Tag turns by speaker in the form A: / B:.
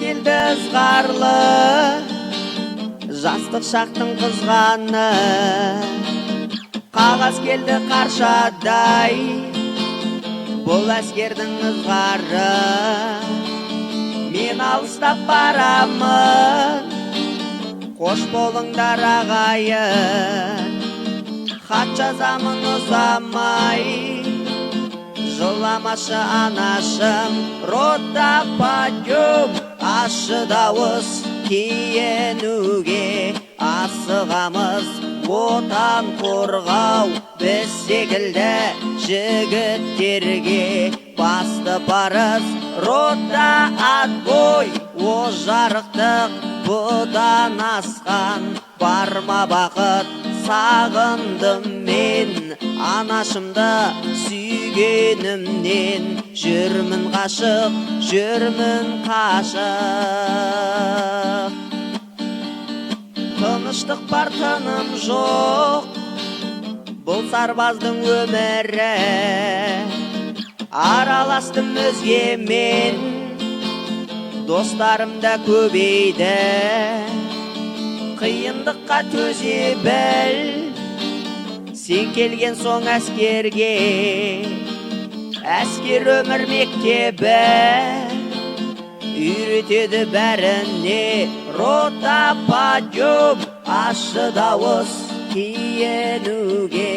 A: келді ызғарлы, жастық шақтың қызғаны. Қағаз келді қаршадай, бұл әскердің ызғары. Мен алыстап барамын, қош болыңдар ағайын. Хат жазамын ұзамай, жыламашы анашым. Рота подъем, ащы дауыс киінуге асығамыз. Отан қорғау біз секілді жігіттерге басты парыз. Рота отбой, о жарықтық бұдан асқан. Барма бақыт, сағындым мен анашымды сүйгенімнен. Жүрмін ғашық, жүрмін қашық. Тыныштық бар, тыным жоқ, бұл сарбаздың өмірі. Араластым өзгемен, достарым да көбейді. Қиындыққа төзе біл, сен келген соң әскерге. Әскер өмір мектебі, үйретеді бәріне. Рота подъем, ащы дауыс киінуге.